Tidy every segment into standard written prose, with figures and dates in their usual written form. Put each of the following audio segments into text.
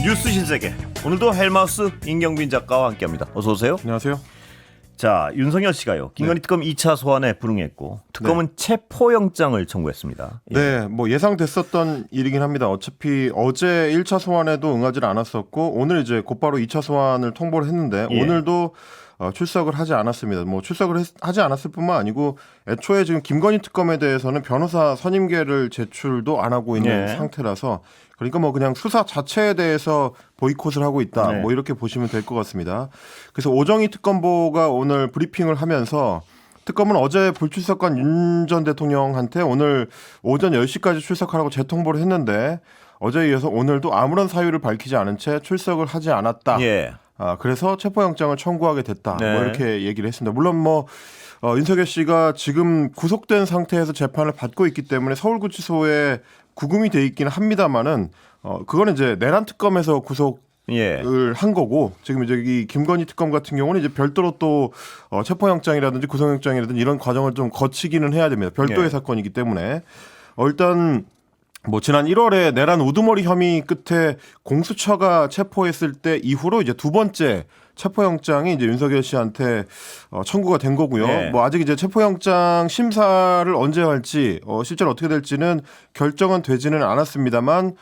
뉴스 신세계 오늘도 헬마우스 임경빈 작가와 함께합니다. 어서 오세요. 안녕하세요. 자, 윤석열 씨가요 김건희 특검 2차 소환에 불응했고 특검은 체포영장을 청구했습니다. 네, 뭐 예상됐었던 일이긴 합니다. 어차피 어제 1차 소환에도 응하지 않았었고 오늘 이제 곧바로 2차 소환을 통보를 했는데 오늘도 출석을 하지 않았습니다. 뭐 출석을 하지 않았을 뿐만 아니고 애초에 지금 김건희 특검에 대해서는 변호사 선임계를 제출도 안 하고 있는 상태라서 그러니까 뭐 그냥 수사 자체에 대해서 보이콧을 하고 있다. 뭐 이렇게 보시면 될 것 같습니다. 그래서 오정희 특검보가 오늘 브리핑을 하면서 특검은 어제 불출석한 윤 전 대통령한테 오늘 오전 10시까지 출석하라고 재통보를 했는데 어제에 이어서 오늘도 아무런 사유를 밝히지 않은 채 출석을 하지 않았다. 그래서 체포영장을 청구하게 됐다. 뭐 이렇게 얘기를 했습니다. 물론 뭐 윤석열 씨가 지금 구속된 상태에서 재판을 받고 있기 때문에 서울구치소에 구금이 돼 있기는 합니다만은 그거는 이제 내란 특검에서 구속을 한 거고 지금 이제 이 김건희 특검 같은 경우는 이제 별도로 또 체포영장이라든지 구속영장이라든지 이런 과정을 좀 거치기는 해야 됩니다. 별도의 사건이기 때문에 일단 뭐 지난 1월에 내란 우두머리 혐의 끝에 공수처가 체포했을 때 이후로 이제 두 번째 체포영장이 이제 윤석열 씨한테 청구가 된 거고요. 뭐 아직 이제 체포영장 심사를 언제 할지 실제로 어떻게 될지는 결정은 되지는 않았습니다만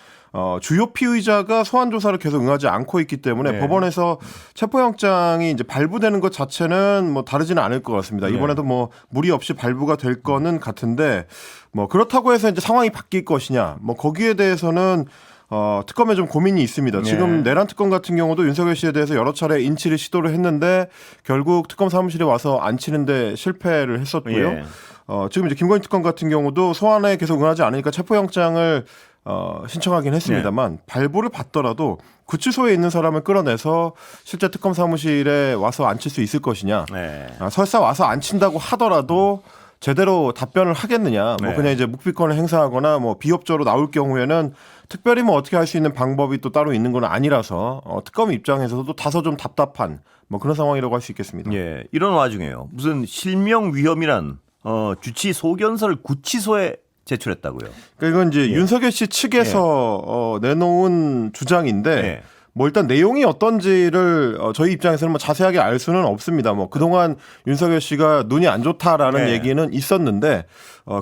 주요 피의자가 소환 조사를 계속 응하지 않고 있기 때문에 법원에서 체포영장이 이제 발부되는 것 자체는 뭐 다르지는 않을 것 같습니다. 이번에도 뭐 무리 없이 발부가 될 거는 같은데 뭐 그렇다고 해서 이제 상황이 바뀔 것이냐 뭐 거기에 대해서는 특검에 좀 고민이 있습니다. 지금 내란 특검 같은 경우도 윤석열 씨에 대해서 여러 차례 인치를 시도를 했는데 결국 특검 사무실에 와서 앉히는데 실패를 했었고요. 지금 이제 김건희 특검 같은 경우도 소환에 계속 응하지 않으니까 체포영장을 신청하긴 했습니다만 발부를 받더라도 구치소에 있는 사람을 끌어내서 실제 특검 사무실에 와서 앉힐 수 있을 것이냐. 설사 와서 앉힌다고 하더라도 제대로 답변을 하겠느냐. 뭐 그냥 이제 묵비권을 행사하거나 뭐 비협조로 나올 경우에는 특별히 뭐 어떻게 할 수 있는 방법이 또 따로 있는 건 아니라서 특검 입장에서도 다소 좀 답답한 뭐 그런 상황이라고 할 수 있겠습니다. 이런 와중에요. 무슨 실명 위험이란 주치 소견서를 구치소에 제출했다고요. 그러니까 이건 이제 윤석열 씨 측에서 내놓은 주장인데 뭐 일단 내용이 어떤지를 저희 입장에서는 뭐 자세하게 알 수는 없습니다. 뭐 그동안 윤석열 씨가 눈이 안 좋다라는 얘기는 있었는데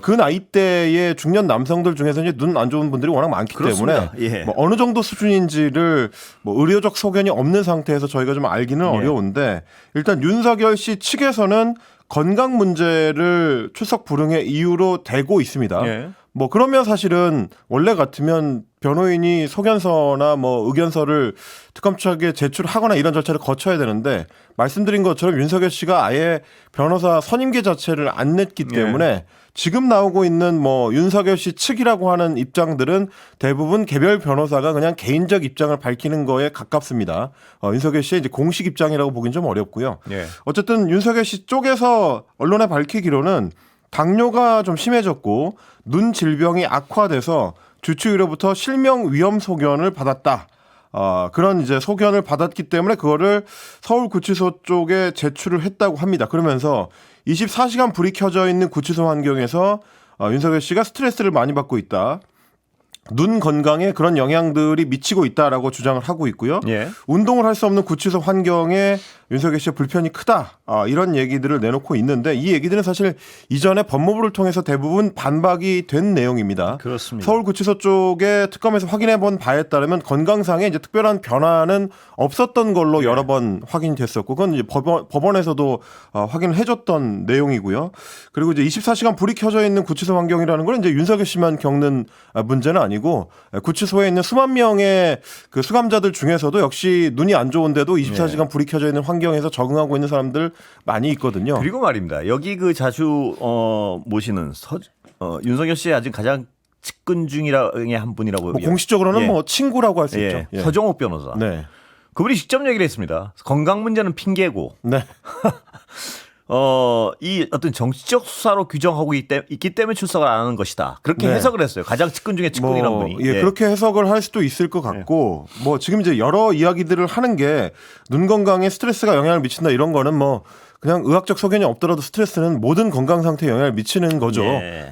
그 나이대의 중년 남성들 중에서 이제 눈 안 좋은 분들이 워낙 많기 때문에 뭐 어느 정도 수준인지를 뭐 의료적 소견이 없는 상태에서 저희가 좀 알기는 어려운데 일단 윤석열 씨 측에서는 건강 문제를 출석 불응의 이유로 대고 있습니다. 뭐 그러면 사실은 원래 같으면 변호인이 소견서나 뭐 의견서를 특검 측에 제출하거나 이런 절차를 거쳐야 되는데 말씀드린 것처럼 윤석열 씨가 아예 변호사 선임계 자체를 안 냈기 때문에 지금 나오고 있는 뭐 윤석열 씨 측이라고 하는 입장들은 대부분 개별 변호사가 그냥 개인적 입장을 밝히는 거에 가깝습니다. 윤석열 씨의 이제 공식 입장이라고 보긴 좀 어렵고요. 어쨌든 윤석열 씨 쪽에서 언론에 밝히기로는 당뇨가 좀 심해졌고 눈 질병이 악화돼서 주치의로부터 실명 위험 소견을 받았다. 그런 이제 소견을 받았기 때문에 그거를 서울구치소 쪽에 제출을 했다고 합니다. 그러면서 24시간 불이 켜져 있는 구치소 환경에서 윤석열 씨가 스트레스를 많이 받고 있다. 눈 건강에 그런 영향들이 미치고 있다라고 주장을 하고 있고요. 운동을 할 수 없는 구치소 환경에 윤석열 씨의 불편이 크다. 이런 얘기들을 내놓고 있는데 이 얘기들은 사실 이전에 법무부를 통해서 대부분 반박이 된 내용입니다. 그렇습니다. 서울구치소 쪽에 특검에서 확인해 본 바에 따르면 건강상에 이제 특별한 변화는 없었던 걸로 여러 번 확인이 됐었고 그건 이제 법원에서도 확인을 해줬던 내용이고요. 그리고 이제 24시간 불이 켜져 있는 구치소 환경이라는 건 이제 윤석열 씨만 겪는 문제는 아니고 구치소에 있는 수만 명의 그 수감자들 중에서도 역시 눈이 안 좋은데도 24시간 불이 켜져 있는 환경에서 적응하고 있는 사람들 많이 있거든요. 그리고 말입니다. 여기 그 자주 모시는 윤석열 씨의 아직 가장 측근 중의 한 분이라고 뭐 공식적으로는 뭐 친구라고 할 수 있죠. 서정옥 변호사. 그분이 직접 얘기를 했습니다. 건강 문제는 핑계고. 이 어떤 정치적 수사로 규정하고 있기 때문에 출석을 안 하는 것이다. 그렇게 해석을 했어요. 가장 측근 중에 측근이라는 분이. 그렇게 해석을 할 수도 있을 것 같고, 뭐 지금 이제 여러 이야기들을 하는 게 눈 건강에 스트레스가 영향을 미친다 이런 거는 뭐 그냥 의학적 소견이 없더라도 스트레스는 모든 건강 상태에 영향을 미치는 거죠.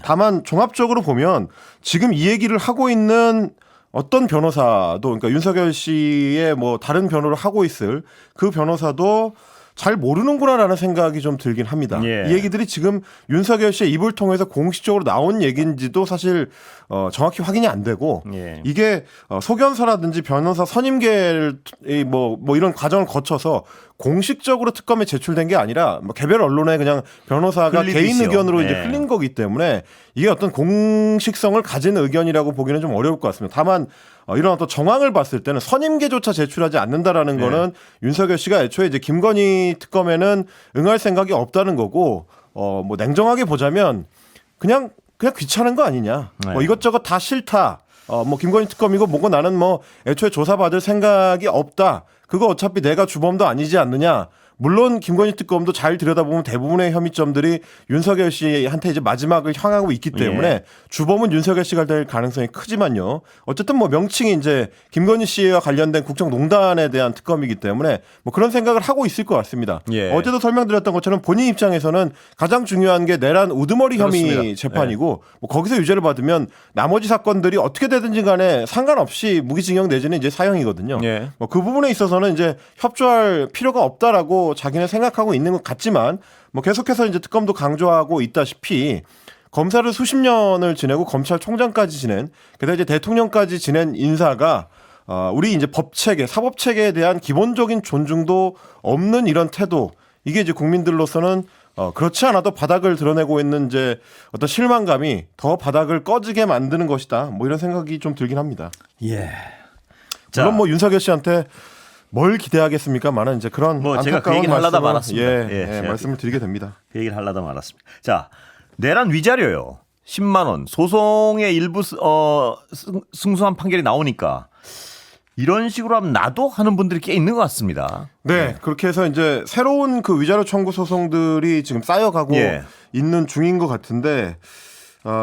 다만 종합적으로 보면 지금 이 얘기를 하고 있는 어떤 변호사도 그러니까 윤석열 씨의 뭐 다른 변호를 하고 있을 그 변호사도 잘 모르는구나라는 생각이 좀 들긴 합니다. 예. 이 얘기들이 지금 윤석열 씨의 입을 통해서 공식적으로 나온 얘기인지도 사실 정확히 확인이 안 되고 예. 이게 소견서라든지 변호사 선임계를 뭐 이런 과정을 거쳐서 공식적으로 특검에 제출된 게 아니라 뭐 개별 언론에 그냥 변호사가 개인 흘리듯이요. 의견으로 이제 예. 흘린 거기 때문에 이게 어떤 공식성을 가진 의견이라고 보기는 좀 어려울 것 같습니다. 다만 이런 어떤 정황을 봤을 때는 선임계조차 제출하지 않는다라는 거는 윤석열 씨가 애초에 이제 김건희 특검에는 응할 생각이 없다는 거고 뭐 냉정하게 보자면 그냥 귀찮은 거 아니냐. 네. 뭐 이것저것 다 싫다. 뭐 김건희 특검이고 뭐고 나는 뭐 애초에 조사받을 생각이 없다. 그거 어차피 내가 주범도 아니지 않느냐. 물론 김건희 특검도 잘 들여다보면 대부분의 혐의점들이 윤석열 씨한테 이제 마지막을 향하고 있기 때문에 예. 주범은 윤석열 씨가 될 가능성이 크지만요. 어쨌든 뭐 명칭이 이제 김건희 씨와 관련된 국정농단에 대한 특검이기 때문에 뭐 그런 생각을 하고 있을 것 같습니다. 예. 어제도 설명드렸던 것처럼 본인 입장에서는 가장 중요한 게 내란 우두머리 혐의 그렇습니다. 재판이고 뭐 거기서 유죄를 받으면 나머지 사건들이 어떻게 되든지 간에 상관없이 무기징역 내지는 이제 사형이거든요. 예. 뭐 그 부분에 있어서는 이제 협조할 필요가 없다라고 자기는 생각하고 있는 것 같지만 뭐 계속해서 이제 특검도 강조하고 있다시피 검사를 수십 년을 지내고 검찰총장까지 지낸 게다가 이제 대통령까지 지낸 인사가 우리 이제 법 체계, 사법 체계에 대한 기본적인 존중도 없는 이런 태도 이게 이제 국민들로서는 그렇지 않아도 바닥을 드러내고 있는 이제 어떤 실망감이 더 바닥을 꺼지게 만드는 것이다. 뭐 이런 생각이 좀 들긴 합니다. 예. 물론 뭐 윤석열 씨한테 뭘 기대하겠습니까만은 이제 그런 뭐 제가 그 안타까운 얘기를 하려다 말씀을, 말았습니다. 예, 말씀을 드리게 됩니다. 그 얘기를 하려다 말았습니다. 자, 내란 위자료요. 10만 원. 소송의 일부 승소한 판결이 나오니까 이런 식으로 하면 나도 하는 분들이 꽤 있는 것 같습니다. 네, 그렇게 해서 이제 새로운 그 위자료 청구 소송들이 지금 쌓여가고 예. 있는 중인 것 같은데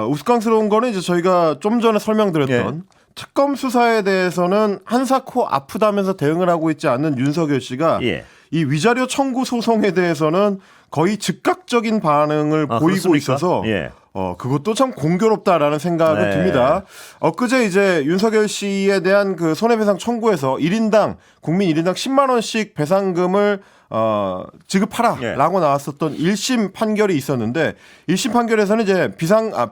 우스꽝스러운 거는 이제 저희가 좀 전에 설명드렸던 예. 특검 수사에 대해서는 한사코 아프다면서 대응을 하고 있지 않는 윤석열 씨가 예. 이 위자료 청구 소송에 대해서는 거의 즉각적인 반응을 보이고 그렇습니까? 있어서 예. 그것도 참 공교롭다라는 생각은 네. 듭니다. 엊그제 이제 윤석열 씨에 대한 그 손해배상 청구에서 1인당 국민 1인당 10만 원씩 배상금을 지급하라라고 나왔었던 1심 판결이 있었는데 1심 판결에서는 이제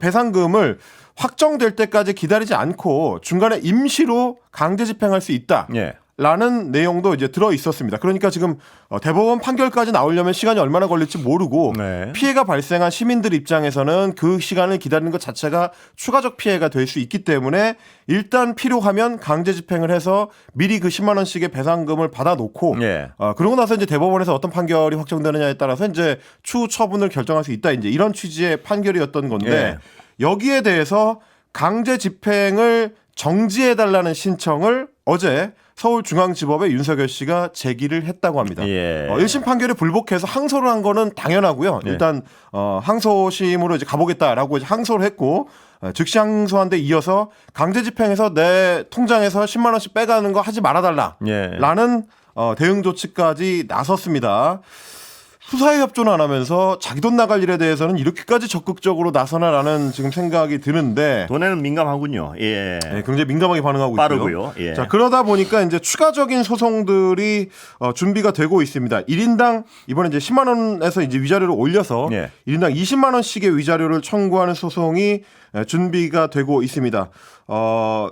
배상금을 확정될 때까지 기다리지 않고 중간에 임시로 강제 집행할 수 있다. 예. 라는 내용도 이제 들어 있었습니다. 그러니까 지금 대법원 판결까지 나오려면 시간이 얼마나 걸릴지 모르고 네. 피해가 발생한 시민들 입장에서는 그 시간을 기다리는 것 자체가 추가적 피해가 될 수 있기 때문에 일단 필요하면 강제 집행을 해서 미리 그 10만 원씩의 배상금을 받아놓고 예. 그러고 나서 이제 대법원에서 어떤 판결이 확정되느냐에 따라서 이제 추후 처분을 결정할 수 있다. 이제 이런 취지의 판결이었던 건데 예. 여기에 대해서 강제 집행을 정지해달라는 신청을 어제 서울중앙지법에 윤석열 씨가 제기를 했다고 합니다. 예. 1심 판결에 불복해서 항소를 한 거는 당연하고요. 예. 일단 항소심으로 이제 가보겠다라고 이제 항소를 했고 즉시 항소한 데 이어서 강제 집행해서 내 통장에서 10만 원씩 빼가는 거 하지 말아달라라는 대응 조치까지 나섰습니다. 수사에 협조는 안 하면서 자기 돈 나갈 일에 대해서는 이렇게까지 적극적으로 나서나라는 지금 생각이 드는데 돈에는 민감하군요. 예. 네, 굉장히 민감하게 반응하고 빠르고요. 있고요. 예. 자, 그러다 보니까 이제 추가적인 소송들이 준비가 되고 있습니다. 1인당 이번에 이제 10만 원에서 이제 위자료를 올려서 예. 1인당 20만 원씩의 위자료를 청구하는 소송이 준비가 되고 있습니다.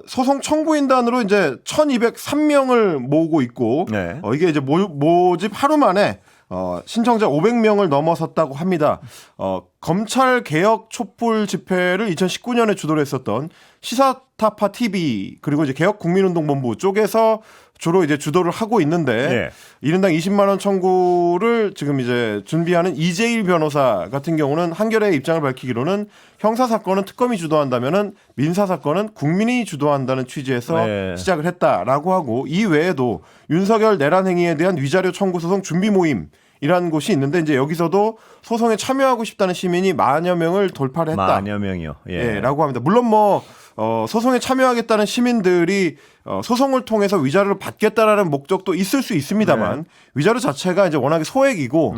소송 청구인단으로 이제 1,203명을 모으고 있고 네. 이게 이제 모집 하루 만에 신청자 500명을 넘어섰다고 합니다. 검찰 개혁 촛불 집회를 2019년에 주도를 했었던 시사타파 TV 그리고 이제 개혁 국민운동본부 쪽에서 주로 이제 주도를 하고 있는데 1인당 20만 원 청구를 지금 이제 준비하는 이재일 변호사 같은 경우는 한겨레 입장을 밝히기로는 형사 사건은 특검이 주도한다면은 민사 사건은 국민이 주도한다는 취지에서 시작을 했다라고 하고 이 외에도 윤석열 내란 행위에 대한 위자료 청구 소송 준비 모임 이라는 곳이 있는데 이제 여기서도 소송에 참여하고 싶다는 시민이 만여 명을 돌파를 했다. 만여 명이요. 예. 라고 합니다. 물론 뭐 소송에 참여하겠다는 시민들이 소송을 통해서 위자료를 받겠다라는 목적도 있을 수 있습니다만 위자료 자체가 이제 워낙에 소액이고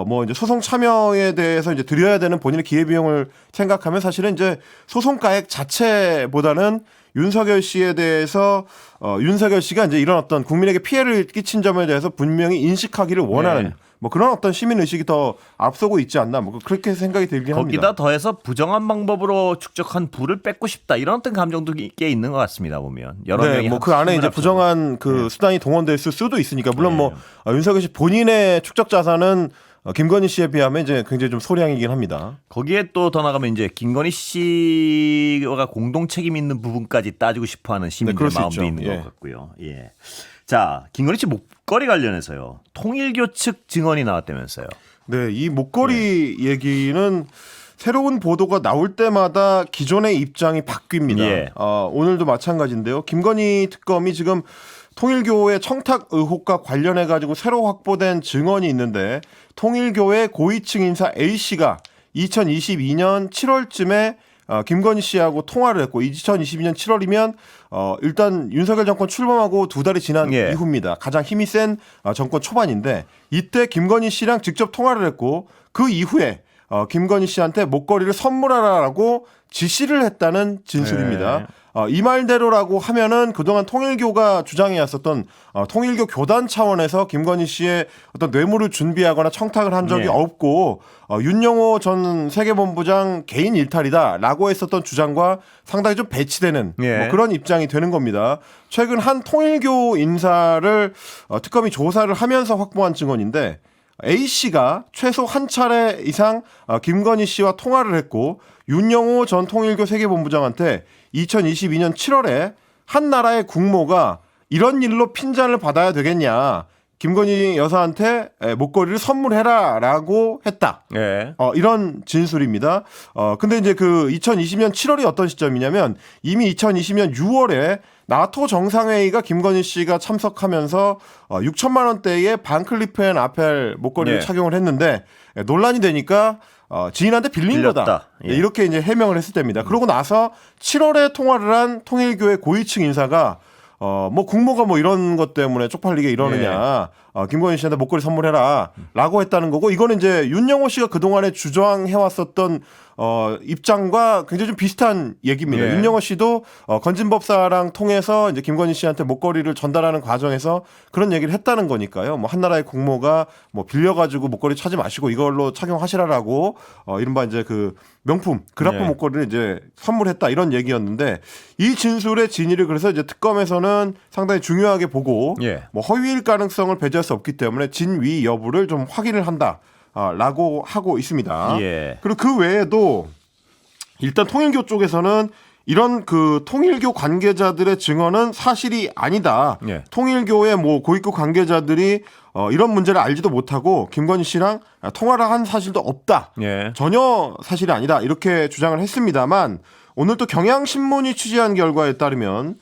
뭐 이제 소송 참여에 대해서 이제 드려야 되는 본인의 기회 비용을 생각하면 사실은 이제 소송가액 자체보다는 윤석열 씨에 대해서 윤석열 씨가 이제 이런 어떤 국민에게 피해를 끼친 점에 대해서 분명히 인식하기를 원하는 네. 뭐 그런 어떤 시민 의식이 더 앞서고 있지 않나 뭐 그렇게 생각이 들긴 거기다 합니다. 더해서 부정한 방법으로 축적한 부를 뺏고 싶다 이런 어떤 감정도 꽤 있는 것 같습니다. 보면 여러 네, 명이 뭐 그 안에 힘을 이제 합쳐서. 부정한 그 수단이 동원됐을 수도 있으니까 물론 네. 뭐 윤석열 씨 본인의 축적 자산은 김건희 씨에 비하면 이제 굉장히 좀 소량이긴 합니다. 거기에 또 더 나가면 이제 김건희 씨가 공동 책임 있는 부분까지 따지고 싶어하는 시민들의 그럴 수 마음도 있죠. 있는 예. 것 같고요. 예. 자, 김건희 씨 목걸이 관련해서요. 통일교 측 증언이 나왔다면서요. 네, 이 목걸이 얘기는 새로운 보도가 나올 때마다 기존의 입장이 바뀝니다. 예. 오늘도 마찬가지인데요. 김건희 특검이 지금 통일교의 청탁 의혹과 관련해 가지고 새로 확보된 증언이 있는데 통일교의 고위층 인사 A 씨가 2022년 7월쯤에 김건희 씨하고 통화를 했고 2022년 7월이면 일단 윤석열 정권 출범하고 2달이 지난 예. 이후입니다. 가장 힘이 센 정권 초반인데 이때 김건희 씨랑 직접 통화를 했고 그 이후에 김건희 씨한테 목걸이를 선물하라라고 지시를 했다는 진술입니다. 네. 이 말대로라고 하면은 그동안 통일교가 주장해왔었던 통일교 교단 차원에서 김건희 씨의 어떤 뇌물을 준비하거나 청탁을 한 적이 네. 없고 윤영호 전 세계본부장 개인 일탈이다라고 했었던 주장과 상당히 좀 배치되는 네. 뭐 그런 입장이 되는 겁니다. 최근 한 통일교 인사를 특검이 조사를 하면서 확보한 증언인데 A 씨가 최소 한 차례 이상 김건희 씨와 통화를 했고 윤영호 전 통일교 세계본부장한테 2022년 7월에 한 나라의 국모가 이런 일로 핀잔을 받아야 되겠냐. 김건희 여사한테 목걸이를 선물해라라고 했다. 예. 이런 진술입니다. 근데 이제 그 2020년 7월이 어떤 시점이냐면 이미 2020년 6월에 나토 정상회의가 김건희 씨가 참석하면서 6천만 원대의 반클리프 앤 아펠 목걸이를 네. 착용을 했는데 논란이 되니까 지인한테 빌린 빌렸다. 거다. 예. 이렇게 이제 해명을 했을 때입니다. 그러고 나서 7월에 통화를 한 통일교의 고위층 인사가 뭐 국모가 뭐 이런 것 때문에 쪽팔리게 이러느냐. 김건희 씨한테 목걸이 선물해라. 라고 했다는 거고 이거는 이제 윤영호 씨가 그동안에 주장해왔었던 입장과 굉장히 좀 비슷한 얘기입니다. 예. 윤영호 씨도 건진법사랑 통해서 이제 김건희 씨한테 목걸이를 전달하는 과정에서 그런 얘기를 했다는 거니까요. 뭐 한나라의 국모가 뭐 빌려가지고 목걸이 차지 마시고 이걸로 착용하시라라고 이른바 이제 그 명품 그라프 네. 목걸이를 이제 선물했다 이런 얘기였는데 이 진술의 진위를 그래서 이제 특검에서는 상당히 중요하게 보고 예. 뭐 허위일 가능성을 배제할 수 없기 때문에 진위 여부를 좀 확인을 한다라고 하고 있습니다. 예. 그리고 그 외에도 일단 통일교 쪽에서는 이런 그 통일교 관계자들의 증언은 사실이 아니다. 예. 통일교의 뭐 고위급 관계자들이 이런 문제를 알지도 못하고 김건희 씨랑 통화를 한 사실도 없다. 예. 전혀 사실이 아니다. 이렇게 주장을 했습니다만 오늘 또 경향신문이 취재한 결과에 따르면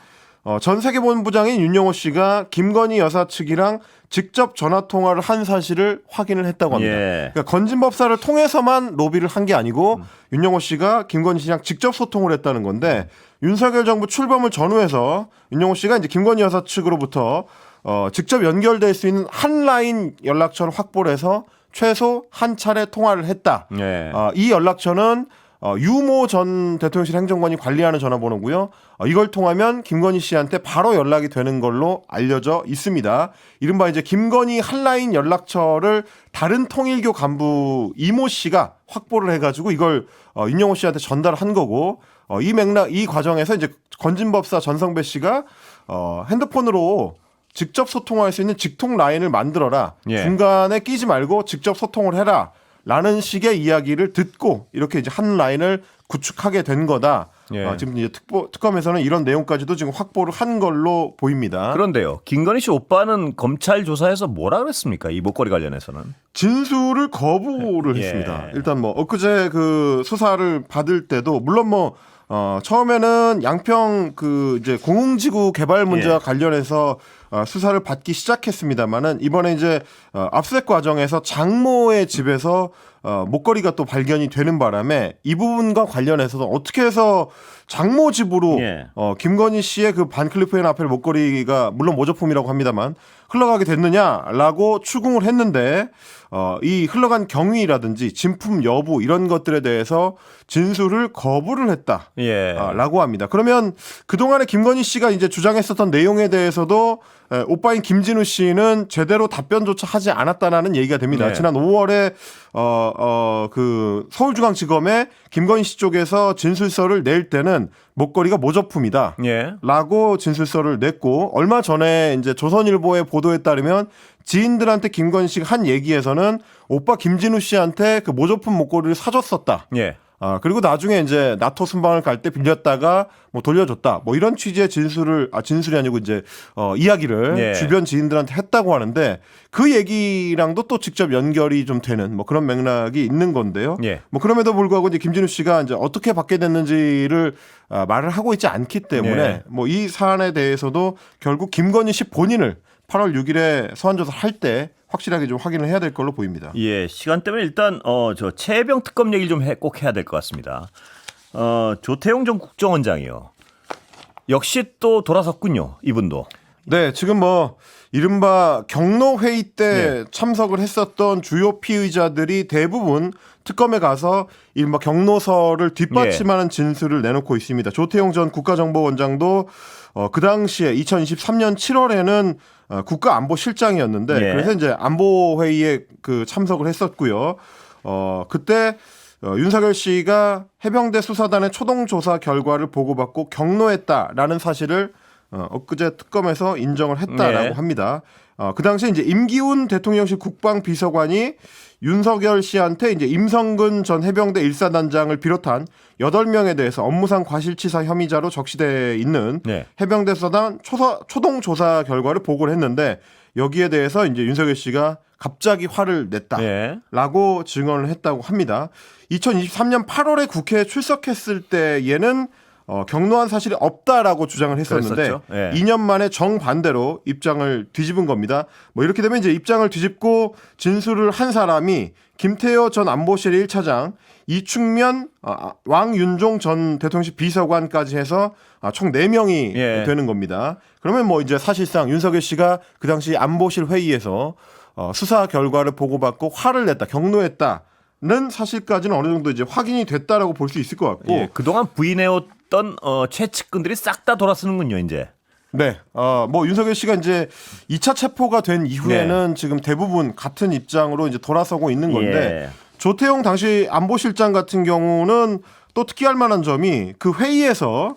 전 세계본부장인 윤영호 씨가 김건희 여사 측이랑 직접 전화 통화를 한 사실을 확인을 했다고 합니다. 예. 그러니까 건진법사를 통해서만 로비를 한 게 아니고 윤영호 씨가 김건희 씨랑 직접 소통을 했다는 건데 윤석열 정부 출범을 전후해서 윤영호 씨가 이제 김건희 여사 측으로부터 직접 연결될 수 있는 한 라인 연락처를 확보를 해서 최소 한 차례 통화를 했다. 예. 이 연락처는 유모 전 대통령실 행정관이 관리하는 전화번호고요. 이걸 통하면 김건희 씨한테 바로 연락이 되는 걸로 알려져 있습니다. 이른바 이제 김건희 한라인 연락처를 다른 통일교 간부 이모 씨가 확보를 해가지고 이걸 윤영호 씨한테 전달한 거고 이 맥락 이 과정에서 이제 건진법사 전성배 씨가 핸드폰으로 직접 소통할 수 있는 직통 라인을 만들어라. 예. 중간에 끼지 말고 직접 소통을 해라. 라는 식의 이야기를 듣고 이렇게 이제 한 라인을 구축하게 된 거다. 예. 지금 이제 특검에서는 이런 내용까지도 지금 확보를 한 걸로 보입니다. 그런데요. 김건희 씨 오빠는 검찰 조사에서 뭐라 그랬습니까? 이 목걸이 관련해서는. 진술을 거부를 예. 했습니다. 일단 뭐 엊그제 그 수사를 받을 때도 물론 뭐 처음에는 양평 그 이제 공흥지구 개발 문제와 예. 관련해서 수사를 받기 시작했습니다만은 이번에 이제 압수수색 과정에서 장모의 집에서 목걸이가 또 발견이 되는 바람에 이 부분과 관련해서도 어떻게 해서 장모 집으로 예. 김건희 씨의 그 반클리프 앤 아펠 목걸이가 물론 모조품이라고 합니다만 흘러가게 됐느냐라고 추궁을 했는데 이 흘러간 경위라든지 진품 여부 이런 것들에 대해서 진술을 거부를 했다. 예. 라고 합니다. 그러면 그동안에 김건희 씨가 이제 주장했었던 내용에 대해서도 오빠인 김진우 씨는 제대로 답변조차 하지 않았다라는 얘기가 됩니다. 네. 지난 5월에 그 서울중앙지검에 김건희 씨 쪽에서 진술서를 낼 때는 목걸이가 모조품이다. 예. 라고 진술서를 냈고 얼마 전에 이제 조선일보의 보도에 따르면 지인들한테 김건희 씨가 한 얘기에서는 오빠 김진우 씨한테 그 모조품 목걸이를 사줬었다. 예. 그리고 나중에 이제 나토 순방을 갈 때 빌렸다가 뭐 돌려줬다. 뭐 이런 취지의 진술이 아니고 이제 이야기를 예. 주변 지인들한테 했다고 하는데 그 얘기랑도 또 직접 연결이 좀 되는 뭐 그런 맥락이 있는 건데요. 예. 뭐 그럼에도 불구하고 이제 김진우 씨가 이제 어떻게 받게 됐는지를 말을 하고 있지 않기 때문에 예. 뭐 이 사안에 대해서도 결국 김건희 씨 본인을 8월 6일에 소환조사 할 때 확실하게 좀 확인을 해야 될 걸로 보입니다. 예, 시간 때문에 일단 저 최혜병 특검 얘기를 좀 꼭 해야 될 것 같습니다. 조태용 전 국정원장이요. 역시 또 돌아섰군요. 이분도. 네, 지금 뭐 이른바 경로 회의 때 네. 참석을 했었던 주요 피의자들이 대부분 특검에 가서 이른바 경로서를 뒷받침하는 진술을 내놓고 있습니다. 조태용 전 국가정보원장도 그 당시에 2023년 7월에는 국가안보실장이었는데 예. 그래서 이제 안보회의에 그 참석을 했었고요. 그때 윤석열 씨가 해병대 수사단의 초동조사 결과를 보고받고 경로했다라는 사실을 엊그제 특검에서 인정을 했다라고 네. 합니다. 그 당시에 이제 임기훈 대통령실 국방비서관이 윤석열 씨한테 이제 임성근 전 해병대 1사단장을 비롯한 8명에 대해서 업무상 과실치사 혐의자로 적시돼 있는 네. 해병대 수사단 초동 조사 결과를 보고를 했는데 여기에 대해서 이제 윤석열 씨가 갑자기 화를 냈다라고 예. 증언을 했다고 합니다. 2023년 8월에 국회에 출석했을 때에는 경로한 사실이 없다라고 주장을 했었는데 그랬었죠. 예. 2년 만에 정반대로 입장을 뒤집은 겁니다. 뭐 이렇게 되면 이제 입장을 뒤집고 진술을 한 사람이 김태호 전 안보실 1차장, 이충면, 왕윤종 전 대통령실 비서관까지 해서 총 4명이 예. 되는 겁니다. 그러면 뭐 이제 사실상 윤석열 씨가 그 당시 안보실 회의에서 수사 결과를 보고받고 화를 냈다, 경로했다는 사실까지는 어느 정도 이제 확인이 됐다라고 볼 수 있을 것 같고 예. 그동안 부인해왔던 최측근들이 싹 다 돌아서는군요, 이제. 네. 뭐 윤석열 씨가 이제 2차 체포가 된 이후에는 지금 대부분 같은 입장으로 이제 돌아서고 있는 건데 예. 조태용 당시 안보실장 같은 경우는 또 특이할 만한 점이 그 회의에서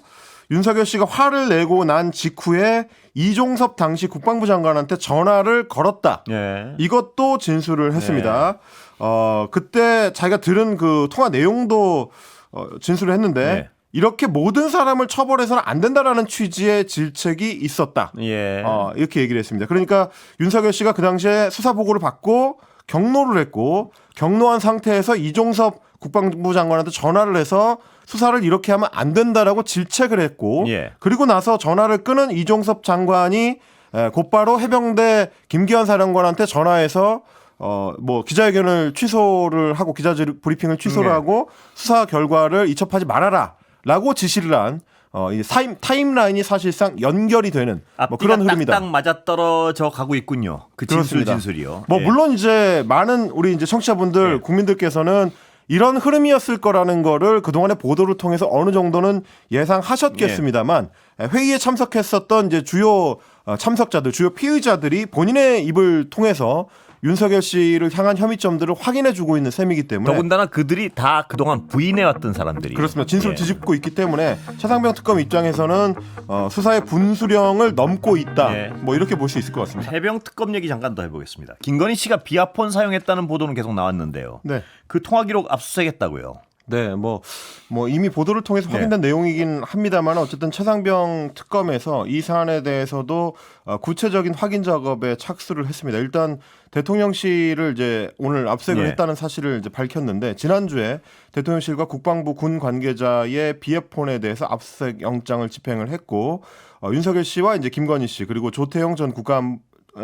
윤석열 씨가 화를 내고 난 직후에 이종섭 당시 국방부 장관한테 전화를 걸었다. 예. 이것도 진술을 했습니다. 그때 자기가 들은 그 통화 내용도 진술을 했는데 네. 이렇게 모든 사람을 처벌해서는 안 된다라는 취지의 질책이 있었다. 예. 이렇게 얘기를 했습니다. 그러니까 윤석열 씨가 그 당시에 수사 보고를 받고 경로를 했고 경로한 상태에서 이종섭 국방부 장관한테 전화를 해서 수사를 이렇게 하면 안 된다라고 질책을 했고 예. 그리고 나서 전화를 끊은 이종섭 장관이 곧바로 해병대 김기환 사령관한테 전화해서 뭐 기자회견을 취소를 하고 기자 브리핑을 취소를 네. 하고 수사 결과를 이첩하지 말아라라고 지시를 한 이 타임라인이 사실상 연결이 되는 뭐 그런 흐름이다. 딱딱 맞아떨어져 가고 있군요. 그 그렇습니다. 진술이요. 뭐 예. 물론 이제 많은 우리 이제 청취자분들 네. 국민들께서는 이런 흐름이었을 거라는 거를 그동안의 보도를 통해서 어느 정도는 예상하셨겠습니다만 회의에 참석했었던 이제 주요 참석자들, 주요 피의자들이 본인의 입을 통해서 윤석열 씨를 향한 혐의점들을 확인해주고 있는 셈이기 때문에 더군다나 그들이 다 그동안 부인해왔던 사람들이 그렇습니다. 진술을 예. 뒤집고 있기 때문에 최상병 특검 입장에서는 수사의 분수령을 넘고 있다. 예. 뭐 이렇게 볼 수 있을 것 같습니다. 해병 특검 얘기 잠깐 더 해보겠습니다. 김건희 씨가 비아폰 사용했다는 보도는 계속 나왔는데요. 네. 그 통화 기록 압수수색했다고요. 네, 뭐 이미 보도를 통해서 확인된 내용이긴 합니다만 어쨌든 최상병 특검에서 이 사안에 대해서도 구체적인 확인 작업에 착수를 했습니다. 일단 대통령실을 이제 오늘 압수색을 네. 했다는 사실을 이제 밝혔는데 지난주에 대통령실과 국방부 군 관계자의 비에폰에 대해서 압수수색 영장을 집행을 했고 윤석열 씨와 이제 김건희 씨 그리고 조태용 전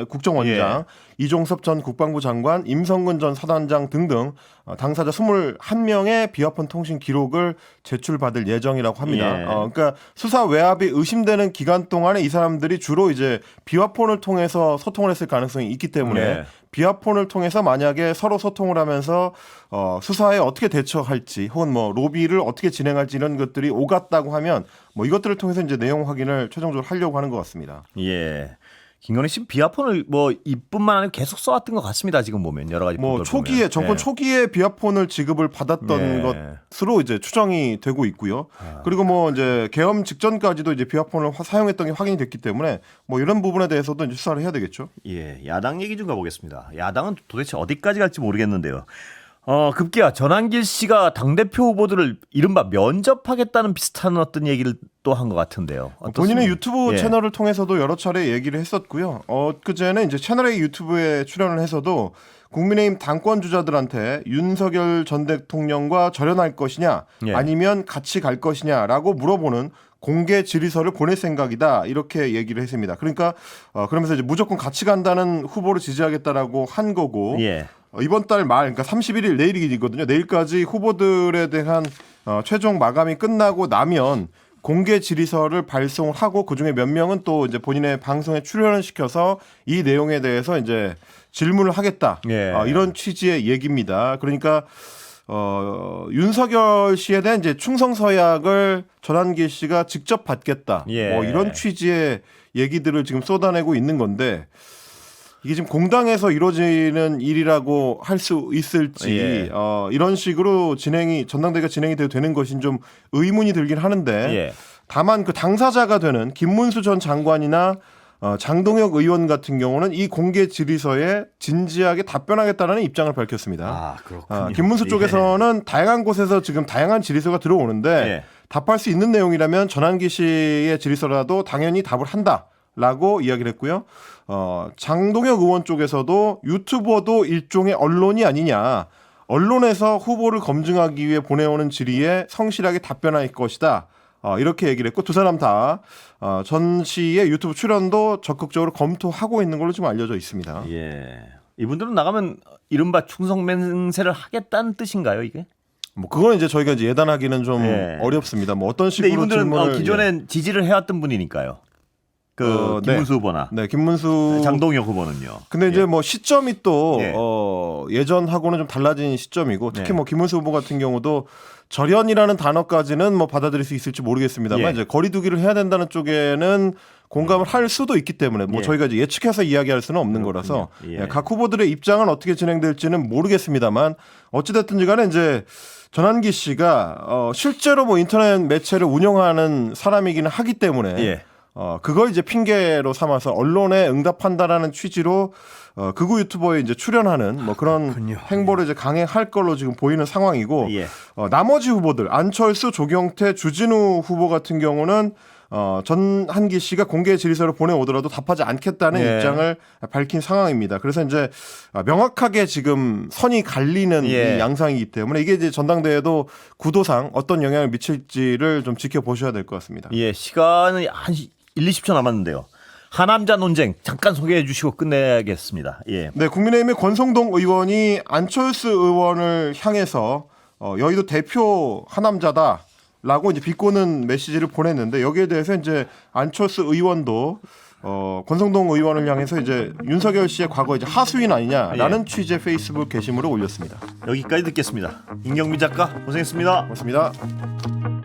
국정원장, 이종섭 전 국방부 장관, 임성근 전 사단장 등등 당사자 21명의 비화폰 통신 기록을 제출받을 예정이라고 합니다. 예. 그러니까 수사 외압이 의심되는 기간 동안에 이 사람들이 주로 이제 비화폰을 통해서 소통을 했을 가능성이 있기 때문에 예. 비화폰을 통해서 만약에 서로 소통을 하면서 수사에 어떻게 대처할지 혹은 뭐 로비를 어떻게 진행할지 이런 것들이 오갔다고 하면 뭐 이것들을 통해서 이제 내용 확인을 최종적으로 하려고 하는 것 같습니다. 예. 김건희 씨 비화폰을 뭐 이뿐만 아니라 계속 써왔던 것 같습니다. 지금 보면 여러 가지 뭐 보도를 초기에 보면. 정권 예. 초기에 비화폰을 지급을 받았던 예. 것으로 이제 추정이 되고 있고요. 그리고 뭐 이제 계엄 직전까지도 이제 비화폰을 사용했던 게 확인이 됐기 때문에 뭐 이런 부분에 대해서도 이제 수사를 해야 되겠죠. 예, 야당 얘기 좀 가보겠습니다. 야당은 도대체 어디까지 갈지 모르겠는데요. 급기야 전한길 씨가 당대표 후보들을 이른바 면접하겠다는 비슷한 어떤 얘기를 또 한 것 같은데요. 본인의 유튜브 예. 채널을 통해서도 여러 차례 얘기를 했었고요. 그제는 이제 채널A 유튜브에 출연을 해서도 국민의힘 당권 주자들한테 윤석열 전 대통령과 절연할 것이냐 예. 아니면 같이 갈 것이냐라고 물어보는 공개 질의서를 보낼 생각이다 이렇게 얘기를 했습니다. 그러니까 그러면서 이제 무조건 같이 간다는 후보를 지지하겠다라고 한 거고 예. 이번 달 말 그러니까 31일 내일이거든요. 내일까지 후보들에 대한 최종 마감이 끝나고 나면 공개 질의서를 발송을 하고 그중에 몇 명은 또 이제 본인의 방송에 출연을 시켜서 이 내용에 대해서 이제 질문을 하겠다. 예. 이런 취지의 얘기입니다. 그러니까 윤석열 씨에 대한 이제 충성 서약을 전한길 씨가 직접 받겠다. 예. 뭐 이런 취지의 얘기들을 지금 쏟아내고 있는 건데 이게 지금 공당에서 이루어지는 일이라고 할 수 있을지 예. 이런 식으로 전당대회가 진행이 돼도 되는 것인 좀 의문이 들긴 하는데 예. 다만 그 당사자가 되는 김문수 전 장관이나 장동혁 의원 같은 경우는 이 공개 질의서에 진지하게 답변하겠다는 입장을 밝혔습니다. 아, 그렇군요. 김문수 쪽에서는 다양한 곳에서 지금 다양한 질의서가 들어오는데 예. 답할 수 있는 내용이라면 전한기 씨의 질의서라도 당연히 답을 한다라고 이야기를 했고요. 장동혁 의원 쪽에서도 유튜버도 일종의 언론이 아니냐. 언론에서 후보를 검증하기 위해 보내오는 질의에 성실하게 답변할 것이다. 이렇게 얘기를 했고 두 사람 다 전 씨의 유튜브 출연도 적극적으로 검토하고 있는 걸로 지금 알려져 있습니다. 예. 이분들은 나가면 이른바 충성 맹세를 하겠다는 뜻인가요, 이게? 뭐 그거는 이제 저희가 이제 예단하기는 좀 예. 어렵습니다. 뭐 어떤 근데 식으로 이분들은 질문을 기존엔 지지를 해왔던 분이니까요. 김문수 후보나 김문수 장동혁 후보는요. 근데 이제 뭐 시점이 또 예. 예전하고는 좀 달라진 시점이고 특히 네. 뭐 김문수 후보 같은 경우도 절연이라는 단어까지는 뭐 받아들일 수 있을지 모르겠습니다만 예. 이제 거리두기를 해야 된다는 쪽에는 공감을 할 수도 있기 때문에 뭐 예. 저희가 이제 예측해서 이야기할 수는 없는 거라서 예. 각 후보들의 입장은 어떻게 진행될지는 모르겠습니다만 어찌됐든지 간에 이제 전한기 씨가 실제로 뭐 인터넷 매체를 운영하는 사람이기는 하기 때문에 예. 그걸 이제 핑계로 삼아서 언론에 응답한다라는 취지로 극우 유튜버에 이제 출연하는 뭐 그런 그렇군요. 행보를 이제 강행할 걸로 지금 보이는 상황이고 예. 나머지 후보들 안철수, 조경태, 주진우 후보 같은 경우는 전한기 씨가 공개 질의서를 보내오더라도 답하지 않겠다는 예. 입장을 밝힌 상황입니다. 그래서 이제 명확하게 지금 선이 갈리는 예. 이 양상이기 때문에 이게 이제 전당대회도 구도상 어떤 영향을 미칠지를 좀 지켜보셔야 될 것 같습니다. 예, 시간이 한 1, 20초 남았는데요. 하남자 논쟁 잠깐 소개해 주시고 끝내야겠습니다. 예. 네, 국민의힘의 권성동 의원이 안철수 의원을 향해서 여의도 대표 하남자다라고 이제 비꼬는 메시지를 보냈는데 여기에 대해서 이제 안철수 의원도 권성동 의원을 향해서 이제 윤석열 씨의 과거 이제 하수인 아니냐라는 취지의 페이스북 게시물을 올렸습니다. 여기까지 듣겠습니다. 임경민 작가 고생했습니다. 고맙습니다.